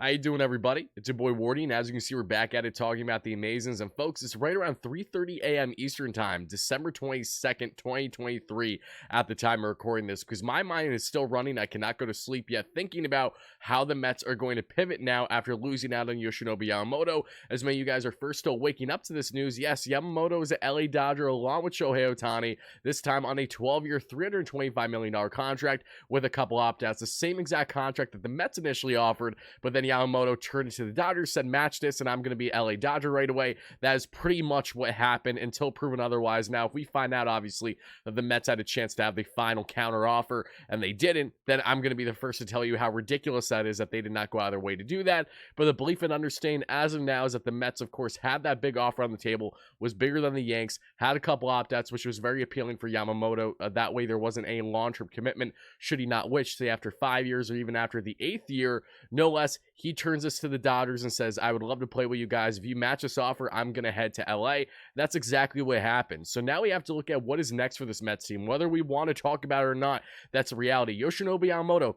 How you doing, everybody? It's your boy Wardy, and as you can see, we're back at it talking about the Amazons. And folks, it's right around 3:30 a.m. Eastern Time, December 22nd, 2023, at the time of recording this, because my mind is still running. I cannot go to sleep yet, thinking about how the Mets are going to pivot now after losing out on Yoshinobu Yamamoto. As many of you guys are first still waking up to this news, yes, Yamamoto is an LA Dodger along with Shohei Ohtani, this time on a 12-year, $325 million contract with a couple opt-outs. The same exact contract that the Mets initially offered, but then Yamamoto turned into the Dodgers, said match this and I'm going to be LA Dodger right away. That is pretty much what happened until proven otherwise. Now, if we find out, obviously, that the Mets had a chance to have the final counter offer and they didn't, then I'm going to be the first to tell you how ridiculous that is that they did not go out of their way to do that. But the belief and understanding as of now is that the Mets, of course, had that big offer on the table, was bigger than the Yanks, had a couple opt-outs, which was very appealing for Yamamoto. That way, there wasn't a long-term commitment should he not wish. Say after 5 years or even after the 8th year, no less, he turns us to the Dodgers and says, I would love to play with you guys. If you match this offer, I'm going to head to LA. That's exactly what happened. So now we have to look at what is next for this Mets team. Whether we want to talk about it or not, that's a reality. Yoshinobu Yamamoto,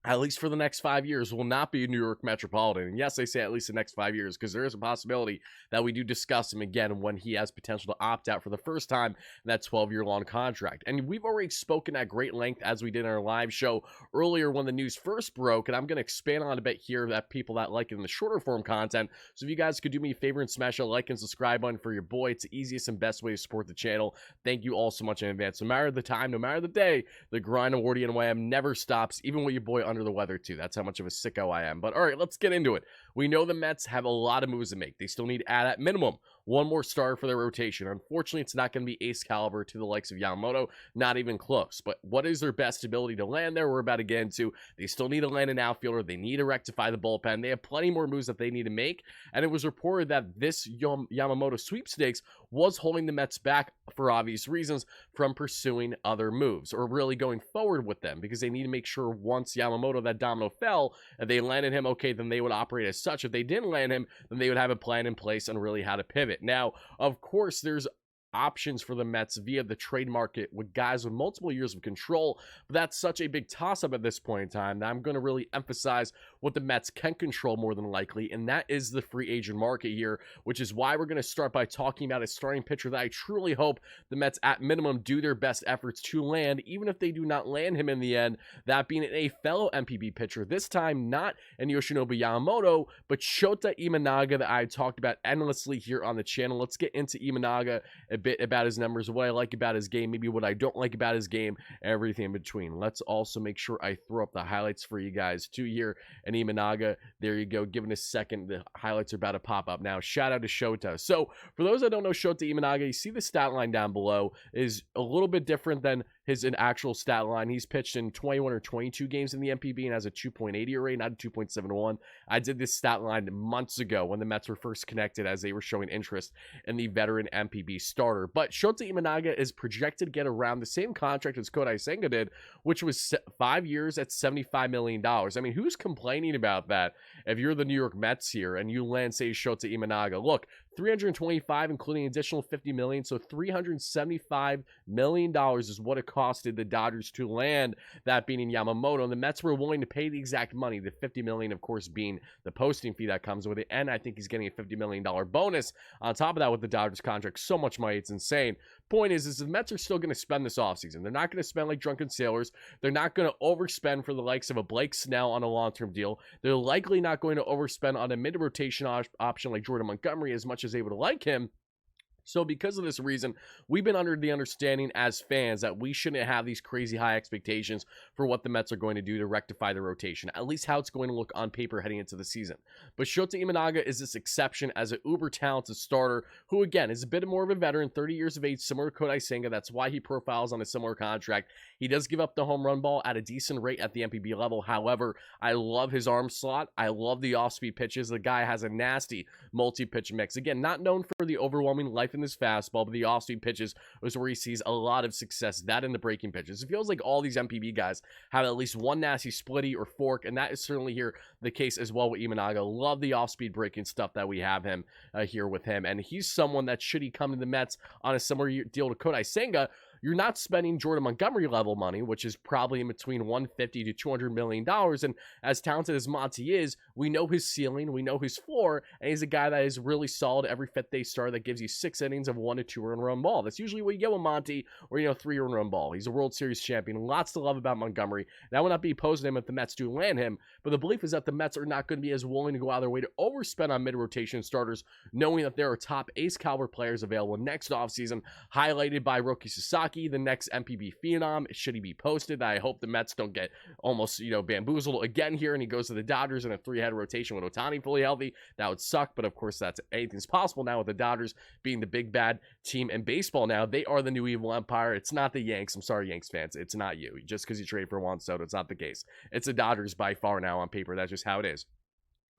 at least for the next 5 years, will not be a New York Metropolitan. And yes, I say at least the next 5 years, because there is a possibility that we do discuss him again when he has potential to opt out for the first time in that 12-year-long contract. And we've already spoken at great length, as we did in our live show earlier when the news first broke, and I'm going to expand on it a bit here that people that like it in the shorter form content. So if you guys could do me a favor and smash a like and subscribe button for your boy, it's the easiest and best way to support the channel. Thank you all so much in advance. No matter the time, no matter the day, the grind of WardyNYM never stops, even with your boy under the weather too. That's how much of a sicko I am. But all right, let's get into it. We know the Mets have a lot of moves to make. They still need to add at minimum one more starter for their rotation. Unfortunately, it's not going to be ace caliber to the likes of Yamamoto, not even close. But what is their best ability to land there? We're about to get into. They still need to land an outfielder. They need to rectify the bullpen. They have plenty more moves that they need to make. And it was reported that this Yamamoto sweepstakes was holding the Mets back for obvious reasons from pursuing other moves or really going forward with them, because they need to make sure once Yamamoto, that domino fell, and they landed him, okay, then they would operate as such. If they didn't land him, then they would have a plan in place on really how to pivot. Now, of course, there's options for the Mets via the trade market with guys with multiple years of control, but that's such a big toss-up at this point in time that I'm going to really emphasize what the Mets can control more than likely, and that is the free agent market here, which is why we're going to start by talking about a starting pitcher that I truly hope the Mets at minimum do their best efforts to land, even if they do not land him in the end, that being a fellow MPB pitcher, this time not in Yoshinobu Yamamoto, but Shota Imanaga, that I talked about endlessly here on the channel. Let's get into Imanaga a bit about his numbers, what I like about his game, maybe what I don't like about his game, everything in between. Let's also make sure I throw up the highlights for you guys too here. And Imanaga, there you go. Give it a second. The highlights are about to pop up now. Shout out to Shota. So for those that don't know Shota Imanaga, you see the stat line down below is a little bit different than his actual stat line. He's pitched in 21 or 22 games in the MPB and has a 2.80 ERA, not a 2.71. I did this stat line months ago when the Mets were first connected, as they were showing interest in the veteran MPB starter. But Shota Imanaga is projected to get around the same contract as Kodai Senga did, which was 5 years at $75 million. I mean, who's complaining about that? If you're the New York Mets here and you land, say, Shota Imanaga, look, 325, including additional $50 million, so $375 million is what it costed the Dodgers to land that being in Yamamoto, and the Mets were willing to pay the exact money, the $50 million, of course, being the posting fee that comes with it, and I think he's getting a $50 million bonus on top of that with the Dodgers contract. So much money, it's insane. Point is the Mets are still going to spend this offseason. They're not going to spend like drunken sailors. They're not going to overspend for the likes of a Blake Snell on a long-term deal. They're likely not going to overspend on a mid-rotation option like Jordan Montgomery as much as they would like him. So because of this reason, we've been under the understanding as fans that we shouldn't have these crazy high expectations for what the Mets are going to do to rectify the rotation, at least how it's going to look on paper heading into the season. But Shota Imanaga is this exception as an uber-talented starter who, again, is a bit more of a veteran, 30 years of age, similar to Kodai Senga. That's why he profiles on a similar contract. He does give up the home run ball at a decent rate at the MPB level. However, I love his arm slot. I love the off-speed pitches. The guy has a nasty multi-pitch mix. Again, not known for the overwhelming life in his fastball, but the off-speed pitches was where he sees a lot of success. That in the breaking pitches. It feels like all these MPB guys have at least one nasty splitty or fork, and that is certainly here the case as well with Imanaga. Love the off-speed breaking stuff that we have him here with him, and he's someone that should he come to the Mets on a similar deal to Kodai Senga, you're not spending Jordan Montgomery level money, which is probably in between 150 to $200 million. And as talented as Monty is, we know his ceiling, we know his floor, and he's a guy that is really solid every fifth day start that gives you 6 innings of 1 to 2 earned run ball. That's usually what you get with Monty, or 3 earned run ball. He's a World Series champion. Lots to love about Montgomery. And I will not be opposing him if the Mets do land him, but the belief is that the Mets are not going to be as willing to go out of their way to overspend on mid-rotation starters, knowing that there are top ace caliber players available next offseason, highlighted by Roki Sasaki, the next MPB phenom. Should he be posted? I hope the Mets don't get almost, bamboozled again here, and he goes to the Dodgers in a 3-head rotation with Ohtani fully healthy. That would suck, but of course, that's anything's possible now with the Dodgers being the big bad team in baseball now. They are the new evil empire. It's not the Yanks. I'm sorry, Yanks fans. It's not you. Just because you trade for Juan Soto, it's not the case. It's the Dodgers by far now on paper. That's just how it is.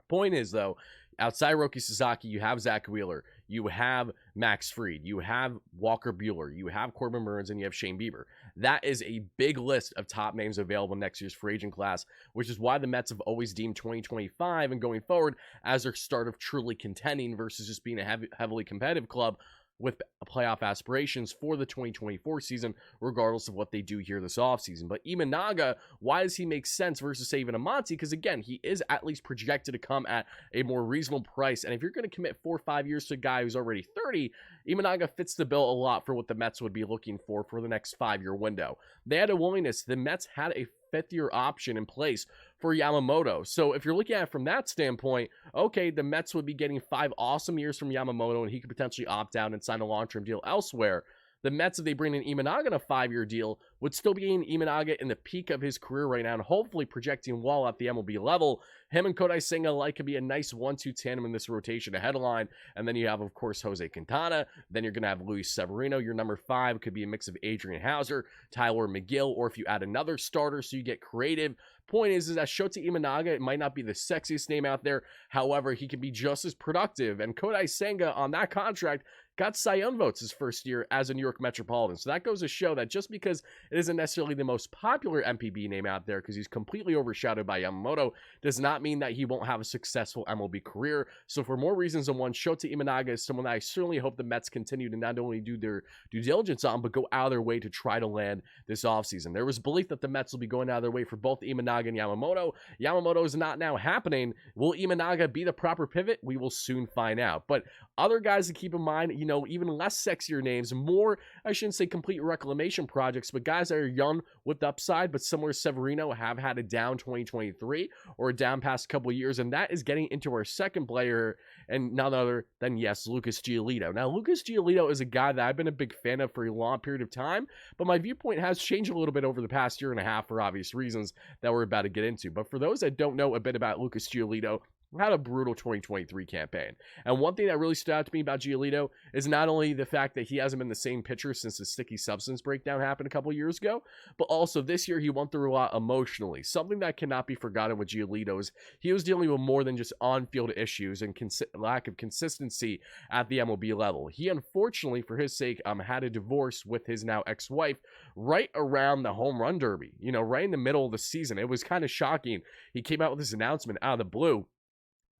Point is, though, outside Roki Sasaki, you have Zach Wheeler, you have Max Fried, you have Walker Buehler, you have Corbin Burns, and you have Shane Bieber. That is a big list of top names available next year's free agent class, which is why the Mets have always deemed 2025 and going forward as their start of truly contending versus just being a heavily competitive club with playoff aspirations for the 2024 season, regardless of what they do here this offseason. But Imanaga, why does he make sense versus, say, even a Monty? Because, again, he is at least projected to come at a more reasonable price. And if you're going to commit 4 or 5 years to a guy who's already 30, Imanaga fits the bill a lot for what the Mets would be looking for the next 5-year window. They had a willingness. The Mets had a 5th-year option in place for Yamamoto. So if you're looking at it from that standpoint, okay, the Mets would be getting 5 awesome years from Yamamoto, and he could potentially opt out and sign a long-term deal elsewhere. The Mets, if they bring in Imanaga in a 5-year deal, would still be in Imanaga in the peak of his career right now, and hopefully projecting well at the MLB level. Him and Kodai Senga alike could be a nice 1-2 tandem in this rotation, a headline. And then you have, of course, Jose Quintana. Then you're going to have Luis Severino. Your number 5 could be a mix of Adrian Hauser, Tyler McGill, or if you add another starter so you get creative. Point is that Shota Imanaga, it might not be the sexiest name out there. However, he can be just as productive. And Kodai Senga on that contract got Cy Young votes his first year as a New York Metropolitan. So that goes to show that just because it isn't necessarily the most popular MPB name out there, because he's completely overshadowed by Yamamoto, does not mean that he won't have a successful MLB career. So for more reasons than one, Shota Imanaga is someone that I certainly hope the Mets continue to not only do their due diligence on, but go out of their way to try to land this offseason. There was belief that the Mets will be going out of their way for both Imanaga and Yamamoto. Yamamoto is not now happening. Will Imanaga be the proper pivot? We will soon find out. But other guys to keep in mind, even less sexier names, more, I shouldn't say complete reclamation projects, but guys that are young with upside, but similar to Severino, have had a down 2023 or a down past couple of years, and that is getting into our second player, and none other than, yes, Lucas Giolito. Now, Lucas Giolito is a guy that I've been a big fan of for a long period of time, but my viewpoint has changed a little bit over the past year and a half for obvious reasons that we're about to get into. But for those that don't know a bit about Lucas Giolito, had a brutal 2023 campaign. And one thing that really stood out to me about Giolito is not only the fact that he hasn't been the same pitcher since the sticky substance breakdown happened a couple years ago, but also this year he went through a lot emotionally. Something that cannot be forgotten with Giolito is he was dealing with more than just on-field issues and lack of consistency at the MLB level. He, unfortunately, for his sake, had a divorce with his now ex-wife right around the home run derby, right in the middle of the season. It was kind of shocking. He came out with this announcement out of the blue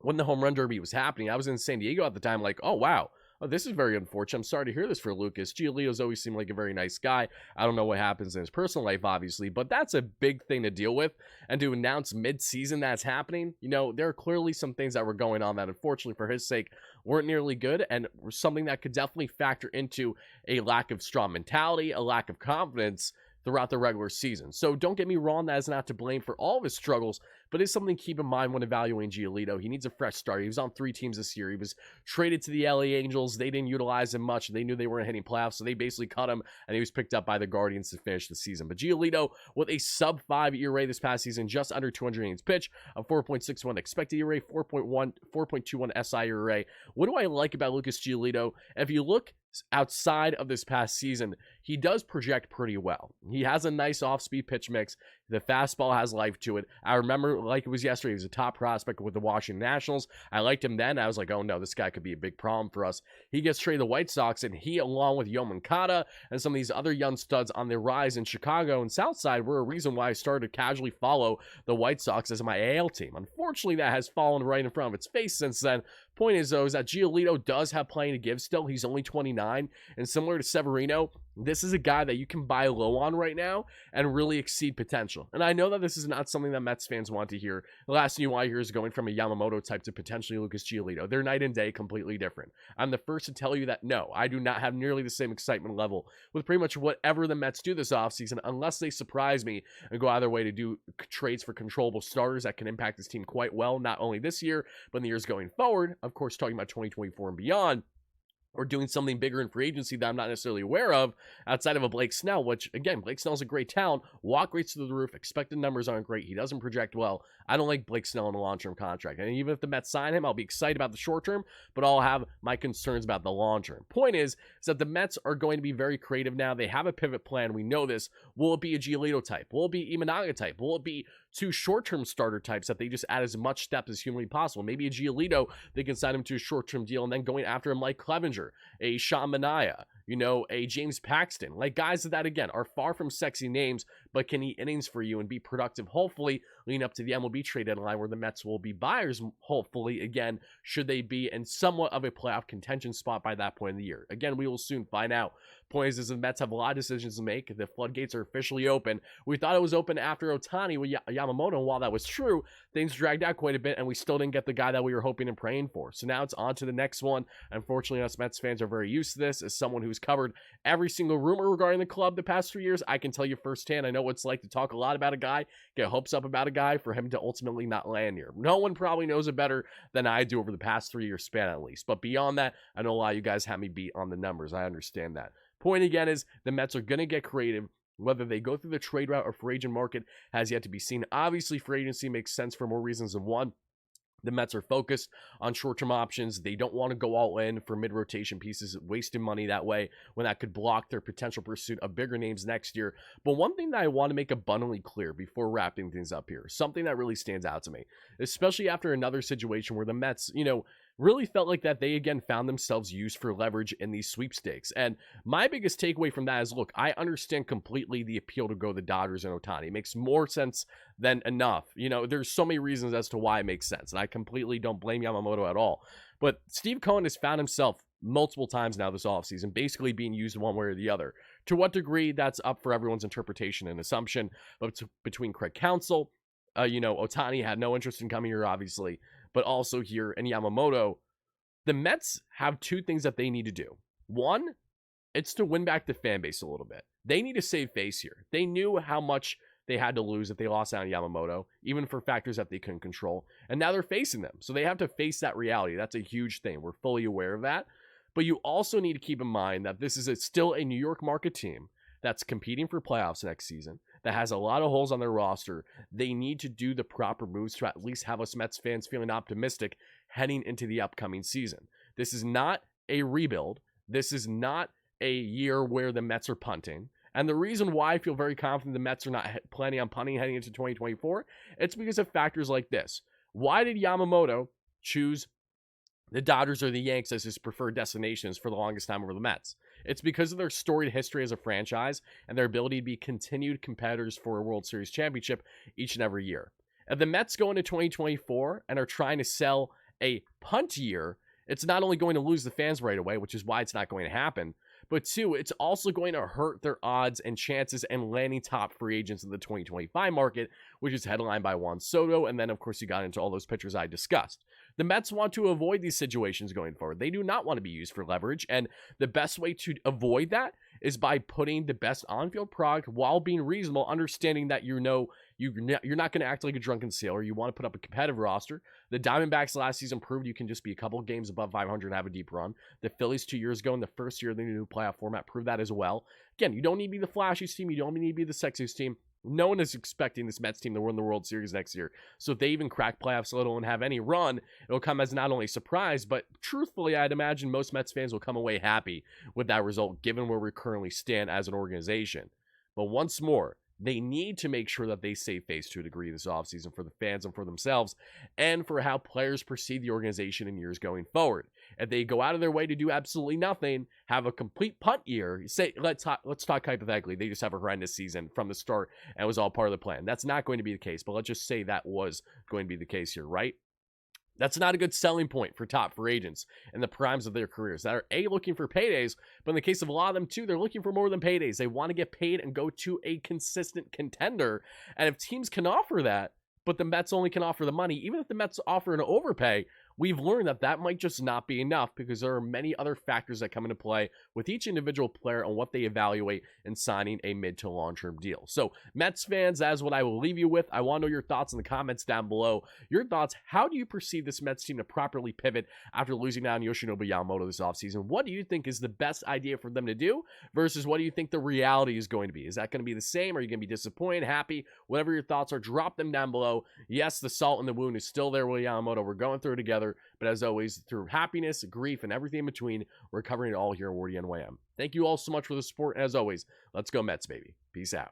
when the home run derby was happening. I was in San Diego at the time, like, oh, wow. Oh, this is very unfortunate. I'm sorry to hear this for Lucas. Giolito's always seemed like a very nice guy. I don't know what happens in his personal life, obviously, but that's a big thing to deal with. And to announce mid-season that's happening, there are clearly some things that were going on that, unfortunately, for his sake, weren't nearly good, and something that could definitely factor into a lack of strong mentality, a lack of confidence throughout the regular season. So don't get me wrong, that is not to blame for all of his struggles, but it's something to keep in mind when evaluating Giolito. He needs a fresh start. He was on 3 teams this year. He was traded to the LA Angels. They didn't utilize him much. They knew they weren't hitting playoffs, so they basically cut him, and he was picked up by the Guardians to finish the season. But Giolito, with a sub-5 ERA this past season, just under 200 innings pitched, a 4.61 expected ERA, 4.21 SI ERA. What do I like about Lucas Giolito? If you look outside of this past season, he does project pretty well. He has a nice off-speed pitch mix. The fastball has life to it. I remember, like it was yesterday, he was a top prospect with the Washington Nationals. I liked him then. I was like, oh no, this guy could be a big problem for us. He gets traded to the White Sox, and he, along with Yoan Moncada and some of these other young studs on the rise in Chicago and Southside, were a reason why I started to casually follow the White Sox as my AL team. Unfortunately, that has fallen right in front of its face since then. Point is, though, is that Giolito does have plenty to give still. He's only 29, and similar to Severino, This is a guy that you can buy low on right now and really exceed potential. And I know that this is not something that Mets fans want to hear. The last thing you want to hear is going from a Yamamoto type to potentially Lucas Giolito. They're night and day, completely different. I'm the first to tell you that no, I do not have nearly the same excitement level with pretty much whatever the Mets do this offseason, unless they surprise me and go out of their way to do trades for controllable starters that can impact this team quite well, not only this year, but in the years going forward. Of course, talking about 2024 and beyond. Or doing something bigger in free agency that I'm not necessarily aware of outside of a Blake Snell, which, again, Blake Snell's a great talent. Walk rates through the roof. Expected numbers aren't great. He doesn't project well. I don't like Blake Snell in a long-term contract. And even if the Mets sign him, I'll be excited about the short-term, but I'll have my concerns about the long-term. Point is that the Mets are going to be very creative now. They have a pivot plan. We know this. Will it be a Giolito type? Will it be Imanaga type? Will it be two short-term starter types that they just add as much depth as humanly possible? Maybe a Giolito, they can sign him to a short-term deal and then going after him like Clevenger, a Sean Manaea, a James Paxton, like guys that, again, are far from sexy names, but can eat innings for you and be productive, hopefully, leading up to the MLB trade deadline where the Mets will be buyers, hopefully, again, should they be in somewhat of a playoff contention spot by that point in the year. Again, we will soon find out. Point is the Mets have a lot of decisions to make. The floodgates are officially open. We thought it was open after Ohtani with Yamamoto, and while that was true, things dragged out quite a bit, and we still didn't get the guy that we were hoping and praying for. So now it's on to the next one. Unfortunately, us Mets fans are very used to this. As someone who's covered every single rumor regarding the club the past 3 years, I can tell you firsthand, I know what it's like to talk a lot about a guy, get hopes up about a guy for him to ultimately not land here. No one probably knows it better than I do over the past 3 year span at least. But beyond that, I know a lot of you guys have me beat on the numbers. I understand that. Point again is the Mets are going to get creative. Whether they go through the trade route or free agent market has yet to be seen. Obviously, free agency makes sense for more reasons than one. The Mets are focused on short-term options. They don't want to go all in for mid-rotation pieces, wasting money that way when that could block their potential pursuit of bigger names next year. But one thing that I want to make abundantly clear before wrapping things up here, something that really stands out to me, especially after another situation where the Mets, really felt like that they again found themselves used for leverage in these sweepstakes. And my biggest takeaway from that is, look, I understand completely the appeal to go the Dodgers and Ohtani. It makes more sense than enough. There's so many reasons as to why it makes sense, and I completely don't blame Yamamoto at all. But Steve Cohen has found himself multiple times now this offseason basically being used one way or the other. To what degree, that's up for everyone's interpretation and assumption. But between Craig Counsell, Ohtani had no interest in coming here, obviously, but also here in Yamamoto, the Mets have two things that they need to do. One, it's to win back the fan base a little bit. They need to save face here. They knew how much they had to lose if they lost out on Yamamoto, even for factors that they couldn't control. And now they're facing them. So they have to face that reality. That's a huge thing. We're fully aware of that. But you also need to keep in mind that this is still a New York market team that's competing for playoffs next season, that has a lot of holes on their roster. They need to do the proper moves to at least have us Mets fans feeling optimistic heading into the upcoming season. This is not a rebuild. This is not a year where the Mets are punting. And the reason why I feel very confident the Mets are not planning on punting heading into 2024, it's because of factors like this. Why did Yamamoto choose the Dodgers or the Yanks as his preferred destinations for the longest time over the Mets? It's because of their storied history as a franchise and their ability to be continued competitors for a World Series championship each and every year. If the Mets go into 2024 and are trying to sell a punt year, it's not only going to lose the fans right away, which is why it's not going to happen, but two, it's also going to hurt their odds and chances and landing top free agents in the 2025 market, which is headlined by Juan Soto. And then, of course, you got into all those pitchers I discussed. The Mets want to avoid these situations going forward. They do not want to be used for leverage. And the best way to avoid that is by putting the best on-field product while being reasonable, understanding that you're not going to act like a drunken sailor. You want to put up a competitive roster. The Diamondbacks last season proved you can just be a couple of games above 500 and have a deep run. The Phillies 2 years ago in the first year of the new playoff format proved that as well. Again, you don't need to be the flashiest team. You don't need to be the sexiest team. No one is expecting this Mets team to win the World Series next year. So if they even crack playoffs a little and have any run, it'll come as not only a surprise, but truthfully, I'd imagine most Mets fans will come away happy with that result, given where we currently stand as an organization. But once more, they need to make sure that they save face to a degree this offseason for the fans and for themselves and for how players perceive the organization in years going forward. If they go out of their way to do absolutely nothing, have a complete punt year, say, let's talk hypothetically, they just have a horrendous season from the start and it was all part of the plan. That's not going to be the case, but let's just say that was going to be the case here, right? That's not a good selling point for top free agents in the primes of their careers that are A, looking for paydays, but in the case of a lot of them too, they're looking for more than paydays. They want to get paid and go to a consistent contender. And if teams can offer that, but the Mets only can offer the money, even if the Mets offer an overpay, we've learned that that might just not be enough because there are many other factors that come into play with each individual player and what they evaluate in signing a mid to long-term deal. So Mets fans, that is what I will leave you with. I want to know your thoughts in the comments down below. Your thoughts, how do you perceive this Mets team to properly pivot after losing down Yoshinobu Yamamoto this offseason? What do you think is the best idea for them to do versus what do you think the reality is going to be? Is that going to be the same? Are you going to be disappointed, happy? Whatever your thoughts are, drop them down below. Yes, the salt in the wound is still there with Yamamoto. We're going through it together. But as always, through happiness, grief, and everything in between, we're covering it all here at WardyNYM. Thank you all so much for the support. As always, let's go Mets, baby. Peace out.